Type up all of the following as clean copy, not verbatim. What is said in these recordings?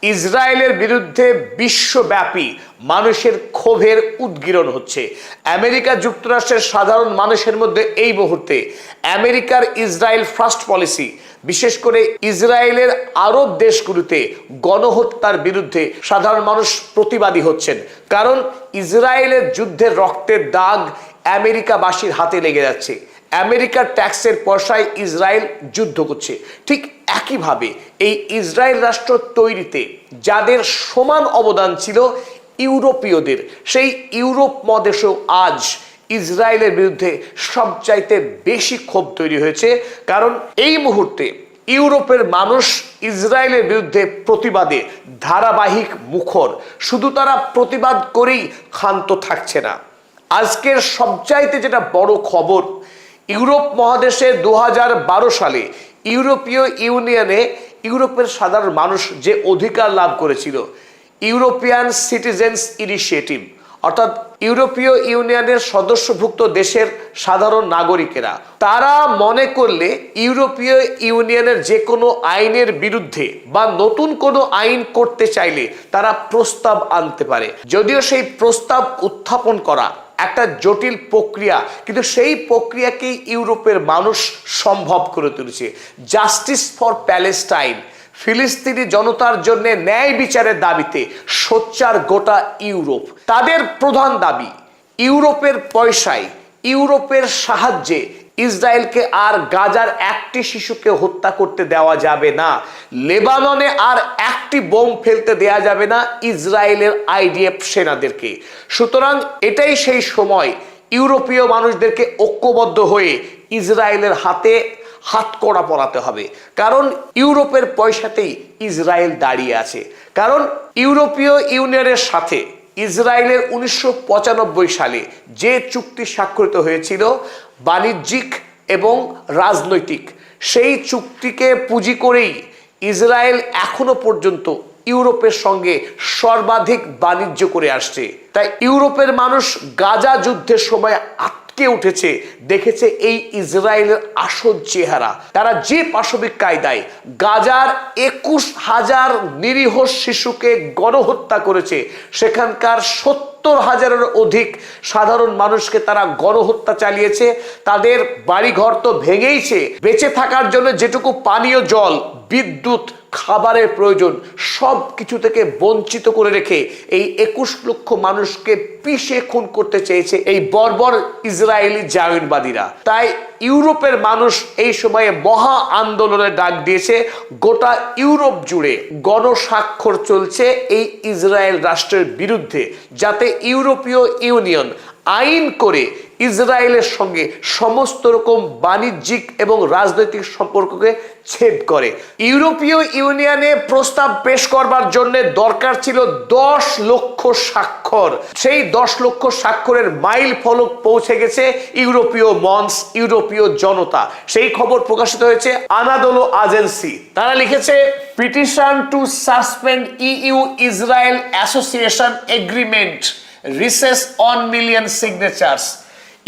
ইসরায়েলের বিরুদ্ধে বিশ্বব্যাপী মানুষের ক্ষোভের উদ্গীরণ হচ্ছে। আমেরিকা যুক্তরাষ্ট্রের সাধারণ মানুষের মধ্যে এই মুহূর্তে আমেরিকার ইসরায়েল ফার্স্ট পলিসি, বিশেষ করে ইসরায়েলের আরব দেশগুলোতে গণহত্যার বিরুদ্ধে সাধারণ মানুষ প্রতিবাদী হচ্ছেন। কারণ ইসরায়েলের যুদ্ধের রক্তের দাগ আমেরিকাবাসীর হাতে লেগে যাচ্ছে। আমেরিকার ট্যাক্সের পয়সায় ইসরায়েল যুদ্ধ করছে। ঠিক একইভাবে এই ইসরায়েল রাষ্ট্র তৈরিতে যাদের সমান অবদান ছিল ইউরোপীয়দের, সেই ইউরোপ মহাদেশেও আজ ইসরায়েলের বিরুদ্ধে সবচাইতে বেশি ক্ষোভ তৈরি হয়েছে। কারণ এই মুহূর্তে ইউরোপের মানুষ ইসরায়েলের বিরুদ্ধে প্রতিবাদে ধারাবাহিক মুখর। শুধু তারা প্রতিবাদ করেই ক্ষান্ত থাকছে না। আজকের সবচাইতে যেটা বড় খবর, ইউরোপ মহাদেশে 2012 সালে ইউরোপীয় ইউনিয়নে ইউরোপের সাধারণ মানুষ যে অধিকার লাভ করেছিল, ইউরোপিয়ান সিটিজেন্স ইনিশিয়েটিভ, অর্থাৎ ইউরোপীয় ইউনিয়নের সদস্যভুক্ত দেশের সাধারণ নাগরিকেরা, তারা মনে করলে ইউরোপীয় ইউনিয়নের যে কোনো আইনের বিরুদ্ধে বা নতুন কোনো আইন করতে চাইলে তারা প্রস্তাব আনতে পারে। যদিও সেই প্রস্তাব উত্থাপন করা একটা জটিল প্রক্রিয়া, কিন্তু সেই প্রক্রিয়াকেই ইউরোপের মানুষ সম্ভব করে তুলেছে। জাস্টিস ফর প্যালেস্টাইন, ফিলিস্তিনি জনতার জন্য ন্যায় বিচারের দাবিতে সোচ্চার গোটা ইউরোপ। তাদের প্রধান দাবি, ইউরোপের পয়সায়, ইউরোপের সাহায্যে ইসরায়েলকে আর গাজার একটি শিশুকে হত্যা করতে দেওয়া যাবে না, লেবাননে আর একটি বোম ফেলতে দেওয়া যাবে না ইসরায়েলের আইডিএফ সেনাদেরকে। সুতরাং এটাই সেই সময় ইউরোপীয় মানুষদেরকে ঐক্যবদ্ধ হয়ে ইসরায়েলের হাতে হাতকড়া পরাতে হবে। কারণ ইউরোপের পয়সাতেই ইসরায়েল দাঁড়িয়ে আছে। কারণ ইউরোপীয় ইউনিয়নের সাথে ইসরায়েলের 1995 সালে যে চুক্তি স্বাক্ষরিত হয়েছিল বাণিজ্যিক এবং রাজনৈতিক, সেই চুক্তিকে পুঁজি করেই ইসরায়েল এখনো পর্যন্ত ইউরোপের সঙ্গে সর্বাধিক বাণিজ্য করে আসছে। তাই ইউরোপের মানুষ গাজা যুদ্ধের সময় আটকে উঠেছে, দেখেছে এই ইসরায়েলের আসল চেহারা। তারা যে পাশবিক কায়দায় গাজার 21,000 নিরীহ শিশুকে গণহত্যা করেছে, সেখানকার 70,000-এর অধিক সাধারণ মানুষকে তারা গণহত্যা চালিয়েছে। তাদের বাড়িঘর তো ভেঙেইছে, বেঁচে থাকার জন্য যেটুকু পানীয় জল, বিদ্যুৎ, খাবারের প্রয়োজন, সব কিছু থেকে বঞ্চিত করে রেখে এই 21 লক্ষ মানুষকে পিষে খুন করতে চেয়েছে এই বর্বর ইসরায়েলি জায়নবাদীরা। তাই ইউরোপের মানুষ এই সময়ে মহা আন্দোলনের ডাক দিয়েছে। গোটা ইউরোপ জুড়ে গণস্বাক্ষর চলছে এই ইসরায়েল রাষ্ট্রের বিরুদ্ধে, যাতে ইউরোপীয় ইউনিয়ন আইন করে ইসরায়েলের সঙ্গে সমস্ত রকম বাণিজ্যিক এবং রাজনৈতিক সম্পর্ককে ছেদ করে। ইউরোপীয় ইউনিয়নে প্রস্তাব পেশ করবার জন্য দরকার ছিল 10 লক্ষ স্বাক্ষর। সেই 10 লক্ষ স্বাক্ষরের মাইল ফলক পৌঁছে গেছে ইউরোপীয় মঞ্চ, ইউরোপীয় জনতা। সেই খবর প্রকাশিত হয়েছে আনাদোলো এজেন্সি। তারা লিখেছে, petition to suspend EU Israel association agreement reaches one million signatures.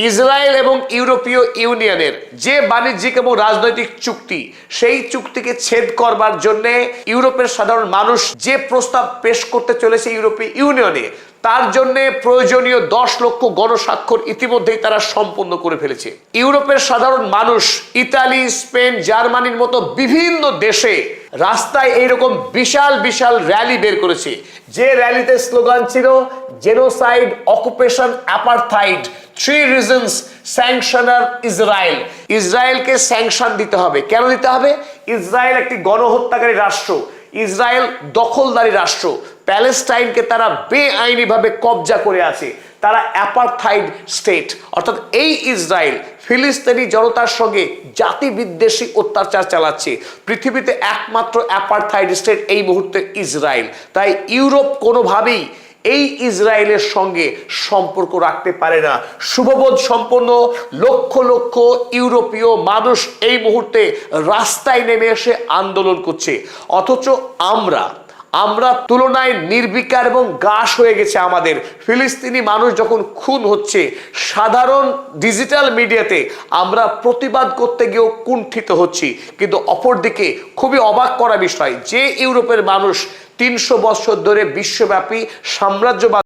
Israel এবং ইউরোপীয় ইউনিয়নের যে বাণিজ্যিক এবং রাজনৈতিক চুক্তি, সেই চুক্তিকে ছেদ করবার জন্য ইউরোপের সাধারণ মানুষ যে প্রস্তাব পেশ করতে চলেছে ইউরোপীয় ইউনিয়নে, তার জন্য প্রয়োজনীয় 10 লক্ষ গণস্বাক্ষর ইতিমধ্যেই তারা সম্পন্ন করে ফেলেছে। ইউরোপের সাধারণ মানুষ ইতালি, স্পেন, জার্মানির মতো বিভিন্ন দেশে রাস্তায় এইরকম বিশাল বিশাল র্যালি বের করেছে। যে র্যালিতে স্লোগান ছিল, জেনোসাইড, অকুপেশন, অ্যাপারথাইড, 3 reasons স্যাংশনার ইসরায়েল। ইসরায়েলকে স্যাংশন দিতে হবে। কেন দিতে হবে? ইসরায়েল একটি গণহত্যাকারী রাষ্ট্র, ইসরায়েল দখলদারি রাষ্ট্র, প্যালেস্টাইনকে তারা বেআইনিভাবে কবজা করে আছে, তারা অ্যাপারথাইড স্টেট। অর্থাৎ এই ইসরায়েল ফিলিস্তিনি জনতার সঙ্গে জাতি বিদ্বেষী অত্যাচার চালাচ্ছে। পৃথিবীতে একমাত্র অ্যাপারথাইড স্টেট এই মুহূর্তে ইসরায়েল। তাই ইউরোপ কোনোভাবেই এই ইসরায়েলের সঙ্গে সম্পর্ক রাখতে পারে না। শুভবোধ সম্পন্ন লক্ষ লক্ষ ইউরোপীয় মানুষ এই মুহূর্তে রাস্তায় নেমে এসে আন্দোলন করছে। অথচ আমরা তুলনায় নির্বিকার এবং গাশ হয়ে গেছে আমাদের। ফিলিস্তিনি মানুষ যখন খুন হচ্ছে, সাধারণ ডিজিটাল মিডিয়াতে আমরা প্রতিবাদ করতে গিয়েও কুণ্ঠিত হচ্ছি। কিন্তু অপরদিকে খুবই অবাক করা বিষয় যে ইউরোপের মানুষ 300 বছর ধরে বিশ্বব্যাপী সাম্রাজ্যবাদ